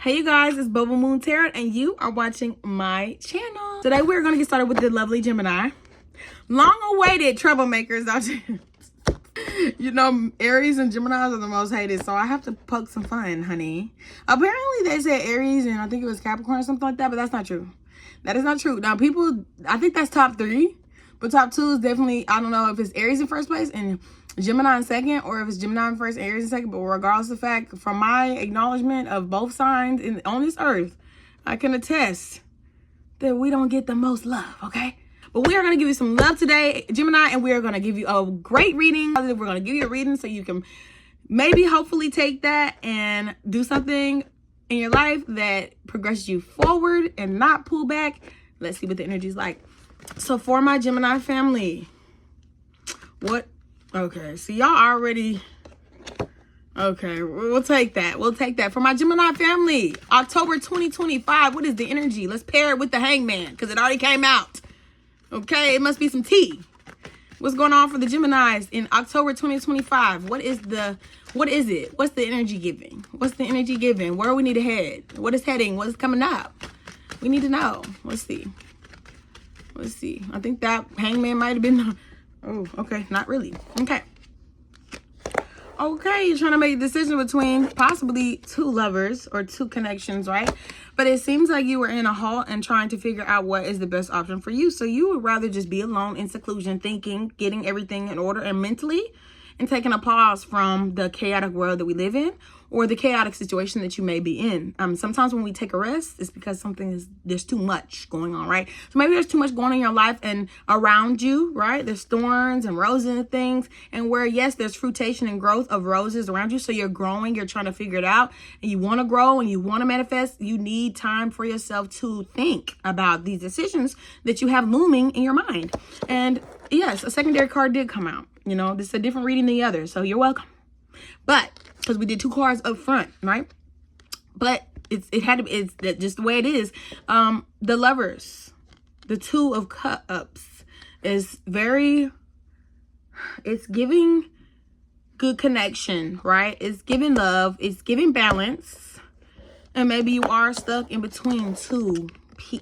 Hey you guys, it's Bubble Moon Tarot and you are watching my channel. Today we're going to get started with the lovely Gemini. Long awaited troublemakers out there. You know, Aries and Geminis are the most hated, so I have to poke some fun, honey. Apparently they said Aries and I think it was Capricorn or something like that, but that's not true. That is not true. Now people, I think that's top 3, but top 2 is definitely, I don't know if it's Aries in first place and Gemini in second, or if it's Gemini in first, Aries in second. But regardless of the fact, from my acknowledgement of both signs on this earth, I can attest that we don't get the most love, okay? But we are going to give you some love today, Gemini, and we are going to give you a great reading. We're going to give you a reading so you can maybe hopefully take that and do something in your life that progresses you forward and not pull back. Let's see what the energy is like. So for my Gemini family, okay, so y'all already, okay, we'll take that. We'll take that. For my Gemini family, October 2025, what is the energy? Let's pair it with the Hangman because it already came out. Okay, it must be some tea. What's going on for the Geminis in October 2025? What is it? What's the energy giving? What's the energy giving? Where do we need to head? What is heading? What is coming up? We need to know. Let's see. Let's see. I think that Hangman might have been... Oh, okay. Not really. Okay. Okay, you're trying to make a decision between possibly 2 lovers or 2 connections, right? But it seems like you were in a halt and trying to figure out what is the best option for you. So you would rather just be alone in seclusion, thinking, getting everything in order and mentally, and taking a pause from the chaotic world that we live in or the chaotic situation that you may be in. Sometimes when we take a rest, it's because there's too much going on, right? So maybe there's too much going on in your life and around you, right? There's thorns and roses and things. And where, yes, there's fruitation and growth of roses around you. So you're growing, you're trying to figure it out, and you want to grow and you want to manifest. You need time for yourself to think about these decisions that you have looming in your mind. And yes, a secondary card did come out. You know, this is a different reading than the other, so you're welcome. But because we did 2 cards up front, right? But it's just the way it is. The lovers, the 2 of Cups is it's giving good connection, right? It's giving love, it's giving balance, and maybe you are stuck in between 2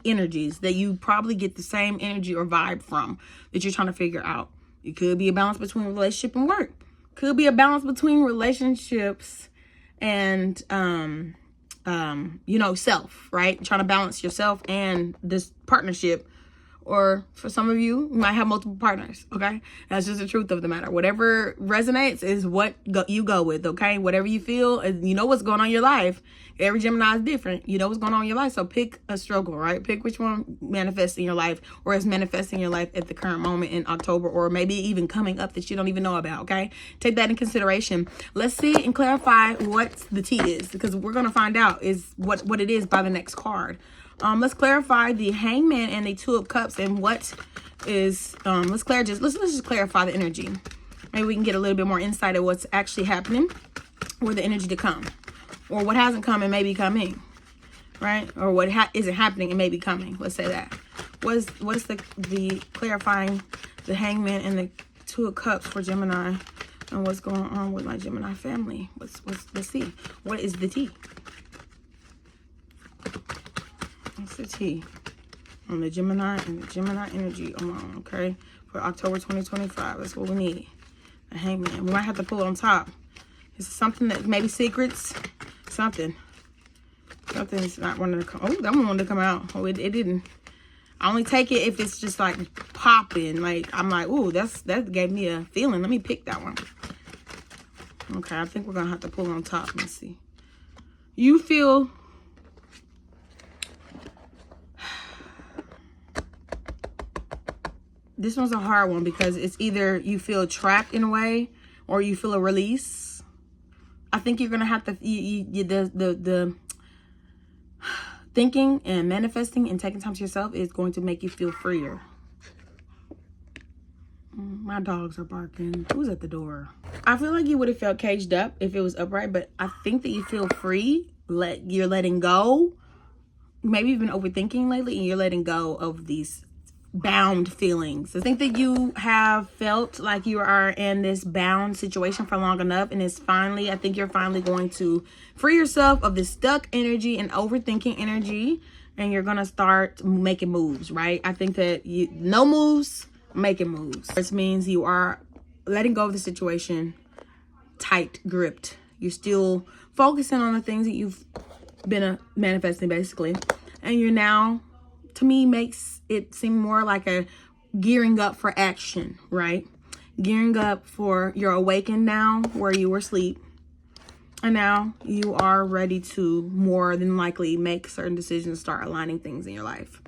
energies that you probably get the same energy or vibe from that you're trying to figure out. It could be a balance between relationship and work. Could be a balance between relationships and, self, right? Trying to balance yourself and this partnership. Or for some of you, you might have multiple partners, okay? That's just the truth of the matter. Whatever resonates is what you go with, okay? Whatever you feel, you know what's going on in your life. Every Gemini is different. You know what's going on in your life, so pick a struggle, right? Pick which one manifests in your life or is manifesting in your life at the current moment in October or maybe even coming up that you don't even know about, okay? Take that in consideration. Let's see and clarify what the tea is because we're going to find out is what it is by the next card. Let's clarify the Hangman and the 2 of Cups and what is, let's just clarify the energy. Maybe we can get a little bit more insight of what's actually happening or the energy to come or what hasn't come and may be coming, right? Or what isn't happening and may be coming. Let's say that. What is the clarifying the Hangman and the 2 of Cups for Gemini and what's going on with my Gemini family? Let's see. What is the tea? What's the tea on the Gemini and the Gemini energy alone, okay? For October 2025, that's what we need. The Hangman. We might have to pull it on top. It's something that maybe secrets. Something's not wanting to come. Oh, that one wanted to come out. Oh, it didn't. I only take it if it's just like popping. Like I'm like, ooh, that gave me a feeling. Let me pick that one. Okay, I think we're gonna have to pull it on top. Let's see. You feel. This one's a hard one because it's either you feel trapped in a way or you feel a release. I think you're going to have to, the thinking and manifesting and taking time to yourself is going to make you feel freer. My dogs are barking. Who's at the door? I feel like you would have felt caged up if it was upright, but I think that you feel free. You're letting go. Maybe you've been overthinking lately and you're letting go of these bound feelings. I think that you have felt like you are in this bound situation for long enough, and I think you're finally going to free yourself of this stuck energy and overthinking energy, and you're gonna start making moves, right? I think that no moves, making moves. This means you are letting go of the situation, tight gripped. You're still focusing on the things that you've been manifesting, basically, and you're now, to me, makes it seem more like a gearing up for action, right? Gearing up for, you're awakened now where you were asleep, and now you are ready to more than likely make certain decisions, start aligning things in your life.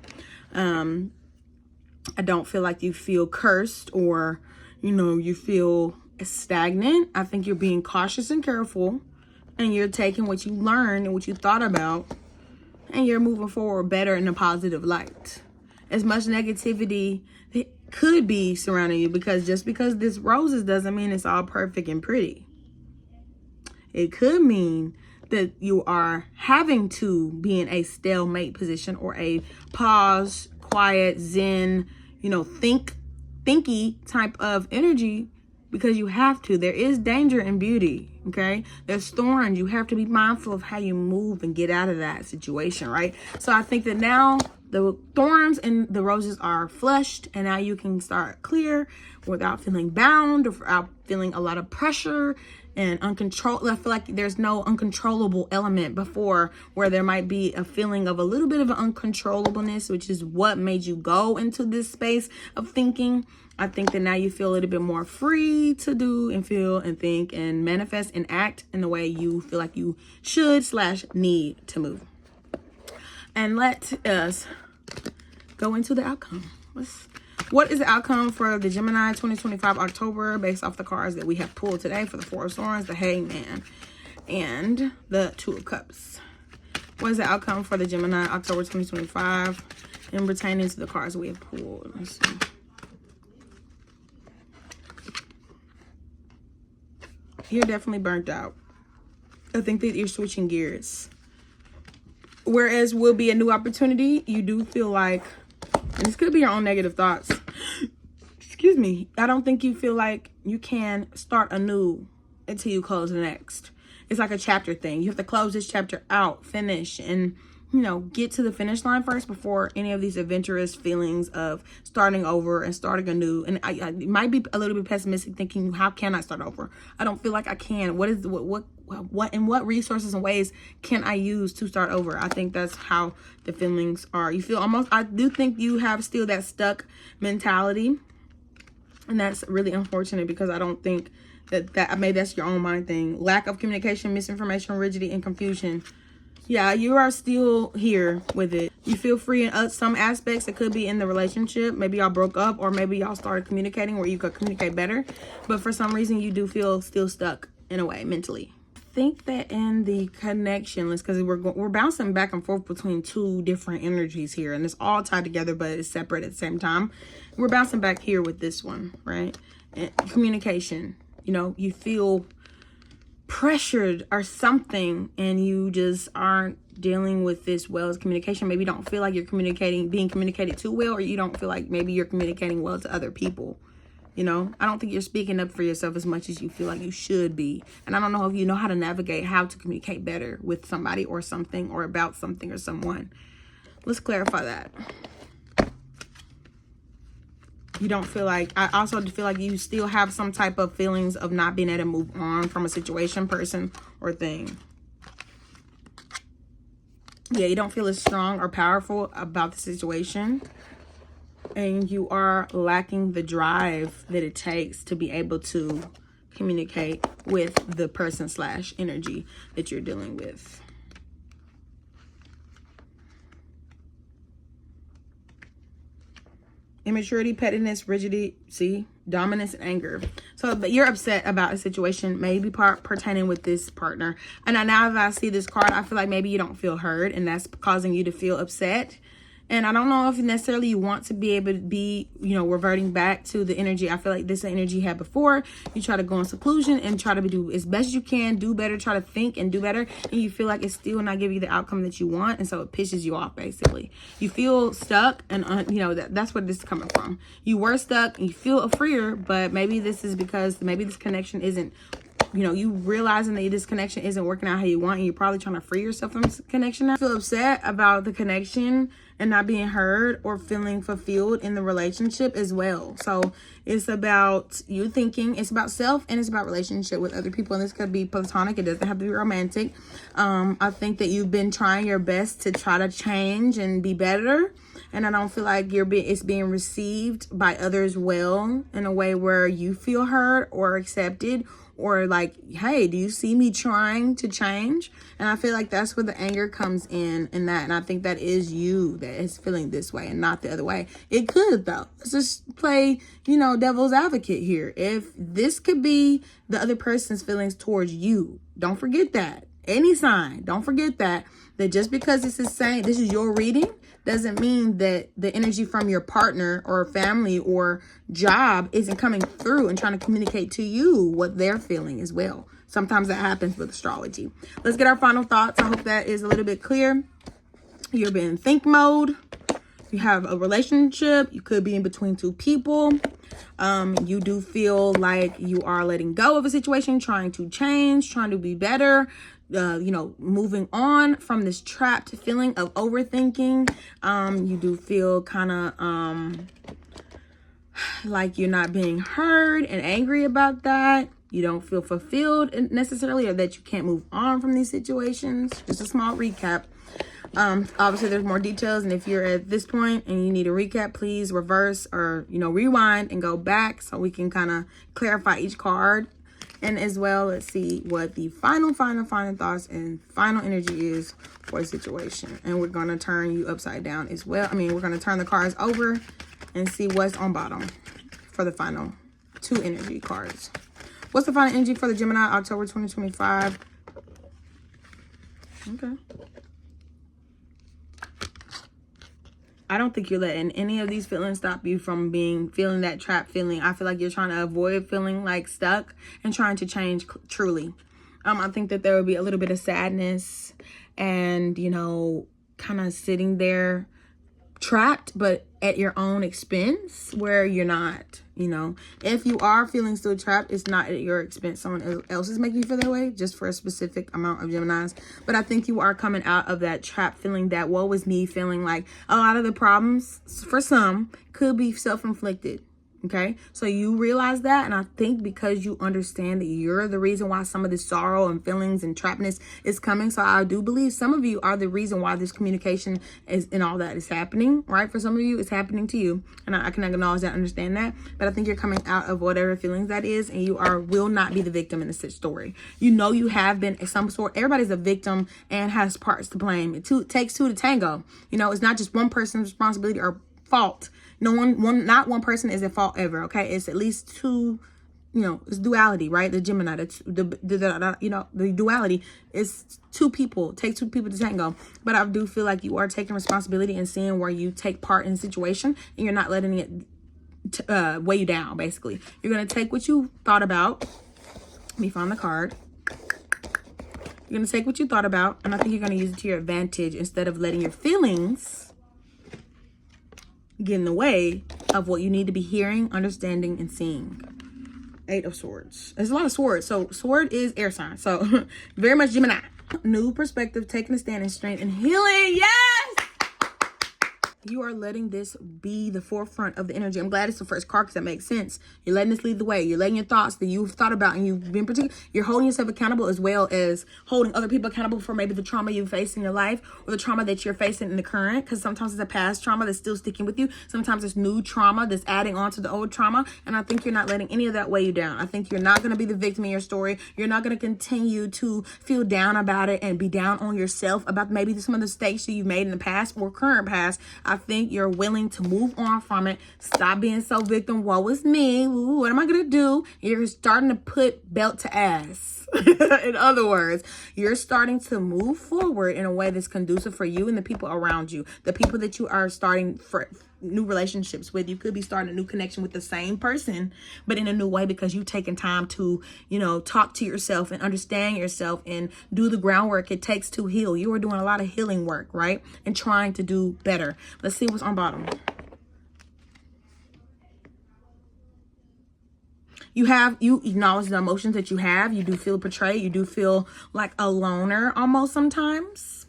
I don't feel like you feel cursed or, you feel stagnant. I think you're being cautious and careful, and you're taking what you learned and what you thought about, and you're moving forward better in a positive light. As much negativity could be surrounding you, because just because this roses doesn't mean it's all perfect and pretty. It could mean that you are having to be in a stalemate position or a pause, quiet, zen, thinky type of energy, because you have to. There is danger in beauty, okay? There's thorns. You have to be mindful of how you move and get out of that situation, right? So I think that now the thorns and the roses are flushed, and now you can start clear without feeling bound or without feeling a lot of pressure and uncontrolled. I feel like there's no uncontrollable element before, where there might be a feeling of a little bit of an uncontrollableness, which is what made you go into this space of thinking. I think that now you feel a little bit more free to do and feel and think and manifest and act in the way you feel like you should/need to move. And let us go into the outcome. What is the outcome for the Gemini 2025 October based off the cards that we have pulled today for the Four of Swords, the Hangman, and the Two of Cups? What is the outcome for the Gemini October 2025 and pertaining to the cards we have pulled? Let's see. You're definitely burnt out. I think that you're switching gears. Whereas will be a new opportunity, you do feel like, and this could be your own negative thoughts. Excuse me. I don't think you feel like you can start anew until you close the next. It's like a chapter thing. You have to close this chapter out, finish, and, get to the finish line first before any of these adventurous feelings of starting over and starting anew. And I might be a little bit pessimistic, thinking, how can I start over? I don't feel like I can. What and what resources and ways can I use to start over? I think that's how the feelings are. You feel almost, I do think you have still that stuck mentality, and that's really unfortunate, because I don't think that maybe that's your own mind thing. Lack of communication, misinformation, rigidity, and confusion. Yeah, you are still here with it. You feel free in some aspects. It could be in the relationship. Maybe y'all broke up, or maybe y'all started communicating where you could communicate better. But for some reason, you do feel still stuck in a way mentally. I think that in the connection list, because we're bouncing back and forth between two different energies here, and it's all tied together, but it's separate at the same time. We're bouncing back here with this one, right? And communication. You feel pressured or something, and you just aren't dealing with this well as communication. Maybe you don't feel like you're being communicated too well, or you don't feel like maybe you're communicating well to other people. I don't think you're speaking up for yourself as much as you feel like you should be. And I don't know if you know how to navigate how to communicate better with somebody or something, or about something or someone. Let's clarify that. You don't feel like, I also feel like you still have some type of feelings of not being able to move on from a situation, person, or thing. Yeah, you don't feel as strong or powerful about the situation. And you are lacking the drive that it takes to be able to communicate with the person/energy that you're dealing with. Immaturity, pettiness, rigidity, dominance, and anger. So, but you're upset about a situation, maybe pertaining with this partner. And now that I see this card, I feel like maybe you don't feel heard, and that's causing you to feel upset. And I don't know if necessarily you want to be able to be, reverting back to the energy. I feel like this is the energy you had before. You try to go in seclusion and try to do as best as you can, do better, try to think and do better. And you feel like it's still not giving you the outcome that you want. And so it pisses you off, basically. You feel stuck, and, that's where this is coming from. You were stuck and you feel freer, but maybe this is because maybe this connection isn't, you realizing that this connection isn't working out how you want, and you're probably trying to free yourself from this connection now. Feel upset about the connection and not being heard or feeling fulfilled in the relationship as well. So it's about you thinking, it's about self, and it's about relationship with other people. And this could be platonic. It doesn't have to be romantic. I think that you've been trying your best to try to change and be better. And I don't feel like it's being received by others well in a way where you feel heard or accepted, or like, hey, do you see me trying to change? And I feel like that's where the anger comes in that. And I think that is you that is feeling this way and not the other way. It could, though. Let's just play, devil's advocate here. If this could be the other person's feelings towards you, don't forget that. Any sign, don't forget that just because this is your reading, doesn't mean that the energy from your partner or family or job isn't coming through and trying to communicate to you what they're feeling as well. Sometimes that happens with astrology. Let's get our final thoughts. I hope that is a little bit clear. You're in think mode. You have a relationship. You could be in between two people. You do feel like you are letting go of a situation, trying to change, trying to be better. Moving on from this trapped feeling of overthinking. You do feel kind of like you're not being heard and angry about that. You don't feel fulfilled necessarily, or that you can't move on from these situations. Just a small recap. Obviously there's more details, and if you're at this point and you need a recap, please reverse or rewind and go back so we can kind of clarify each card. And as well, let's see what the final thoughts and final energy is for the situation. And we're going to turn you upside down as well. We're going to turn the cards over and see what's on bottom for the final two energy cards. What's the final energy for the Gemini, October 2025? Okay. I don't think you're letting any of these feelings stop you from feeling that trapped feeling. I feel like you're trying to avoid feeling like stuck and trying to change truly. I think that there will be a little bit of sadness and, kind of sitting there trapped, but at your own expense, where you're not, if you are feeling still trapped, it's not at your expense. Someone else is making you feel that way, just for a specific amount of Geminis. But I think you are coming out of that trapped feeling, that woe is me feeling. Like a lot of the problems for some could be self-inflicted. Okay, so you realize that, and I think because you understand that you're the reason why some of this sorrow and feelings and trappedness is coming. So I do believe some of you are the reason why this communication is and all that is happening, right? For some of you, it's happening to you, and I can acknowledge that, understand that. But I think you're coming out of whatever feelings that is, and you will not be the victim in this story. You have been some sort. Everybody's a victim and has parts to blame. It takes two to tango. It's not just one person's responsibility or fault. Not one person is at fault ever. Okay, it's at least two. It's duality, right? The Gemini, the duality is two people. It takes two people to tango. But I do feel like you are taking responsibility and seeing where you take part in the situation, and you're not letting it weigh you down. Basically, you're gonna take what you thought about. Let me find the card. You're gonna take what you thought about, and I think you're gonna use it to your advantage instead of letting your feelings get in the way of what you need to be hearing, understanding, and seeing. 8 of Swords. There's a lot of swords. So sword is air sign. So very much Gemini. New perspective, taking a stand in strength and healing. Yes! You are letting this be the forefront of the energy. I'm glad it's the first card because that makes sense. You're letting this lead the way. You're letting your thoughts that you've thought about and you've been particular. You're holding yourself accountable as well as holding other people accountable for maybe the trauma you face in your life or the trauma that you're facing in the current. Because sometimes it's a past trauma that's still sticking with you. Sometimes it's new trauma that's adding on to the old trauma. And I think you're not letting any of that weigh you down. I think you're not going to be the victim in your story. You're not going to continue to feel down about it and be down on yourself about maybe some of the mistakes that you've made in the past or current past. I think you're willing to move on from it. Stop being so victim. Woe is me. Ooh, what am I going to do? You're starting to put belt to ass. In other words, you're starting to move forward in a way that's conducive for you and the people around you. The people that you are starting for new relationships with. You could be starting a new connection with the same person, but in a new way, because you've taken time to, talk to yourself and understand yourself and do the groundwork it takes to heal. You are doing a lot of healing work, right? And trying to do better. Let's see what's on bottom. You acknowledge the emotions that you have. You do feel betrayed. You do feel like a loner almost sometimes.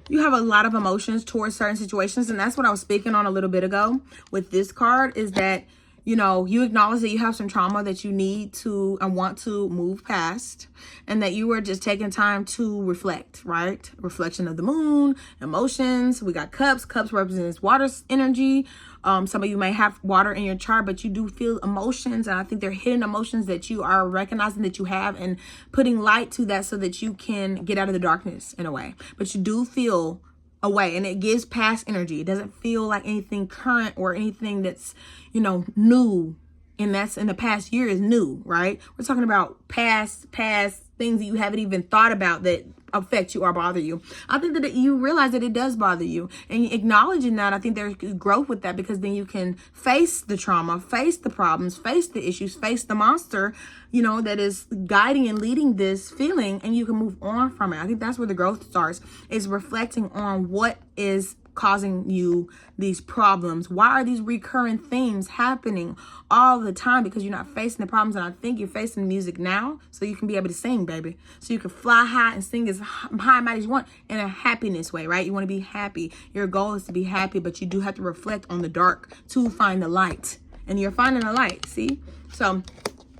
You have a lot of emotions towards certain situations. And that's what I was speaking on a little bit ago with this card, is that, you acknowledge that you have some trauma that you need to and want to move past, and that you were just taking time to reflect, right? Reflection of the moon, emotions. We got cups. Cups represents water energy. Some of you may have water in your chart, but you do feel emotions. And I think they're hidden emotions that you are recognizing that you have and putting light to that so that you can get out of the darkness in a way. But you do feel a way, and it gives past energy. It doesn't feel like anything current or anything that's, new. And that's in the past year is new, right? We're talking about past things that you haven't even thought about that affect you or bother you. I think that you realize that it does bother you, and acknowledging that, I think there's growth with that, because then you can face the trauma, face the problems, face the issues, face the monster, that is guiding and leading this feeling, and you can move on from it. I think that's where the growth starts, is reflecting on what is causing you these problems. Why are these recurring themes happening all the time? Because you're not facing the problems. And I think you're facing music now so you can be able to sing, baby. So you can fly high and sing as high and mighty as you want, in a happiness way, right? You want to be happy. Your goal is to be happy, but you do have to reflect on the dark to find the light. And you're finding the light, see? So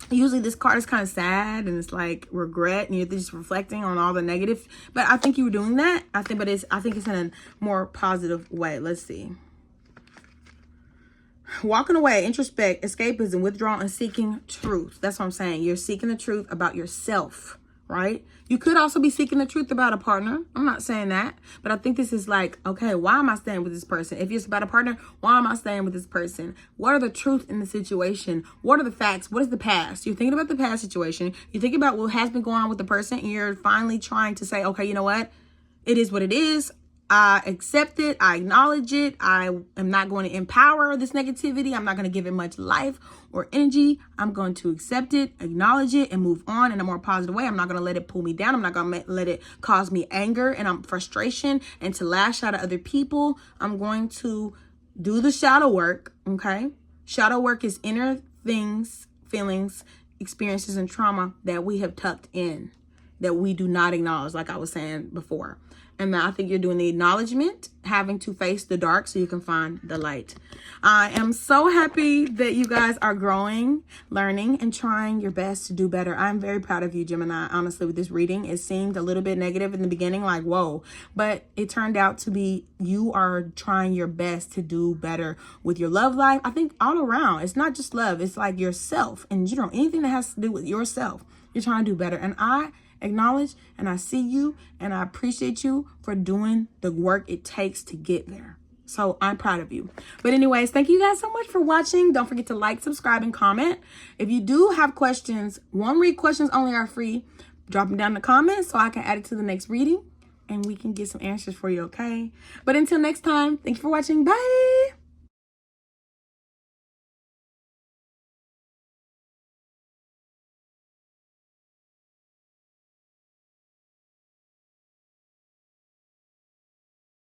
usually this card is kind of sad, and it's like regret, and you're just reflecting on all the negative. But I think you were doing that. I think it's in a more positive way. Let's see. Walking away, introspect, escapism, withdrawal, and seeking truth. That's what I'm saying. You're seeking the truth about yourself, right? You could also be seeking the truth about a partner. I'm not saying that, but I think this is like, okay, why am I staying with this person? If it's about a partner, why am I staying with this person? What are the truth in the situation? What are the facts? What is the past? You're thinking about the past situation. You're thinking about what has been going on with the person, and you're finally trying to say, okay, you know what? It is what it is. I accept it. I acknowledge it. I am not going to empower this negativity. I'm not going to give it much life or energy. I'm going to accept it, acknowledge it, and move on in a more positive way. I'm not going to let it pull me down. I'm not going to let it cause me anger and frustration and to lash out at other people. I'm going to do the shadow work, okay? Shadow work is inner things, feelings, experiences, and trauma that we have tucked in, that we do not acknowledge, like I was saying before. And I think you're doing the acknowledgement, having to face the dark so you can find the light. I am so happy that you guys are growing, learning, and trying your best to do better. I'm very proud of you, Gemini. Honestly, with this reading, it seemed a little bit negative in the beginning, like, whoa. But it turned out to be you are trying your best to do better with your love life. I think all around, it's not just love. It's like yourself in general. Anything that has to do with yourself, you're trying to do better. And I acknowledge and I see you, and I appreciate you for doing the work it takes to get there. So I'm proud of you. But anyways, thank you guys so much for watching. Don't forget to like, subscribe, and comment. If you do have questions, one read questions only are free. Drop them down in the comments so I can add it to the next reading, and we can get some answers for you, okay? But until next time, thank you for watching. Bye.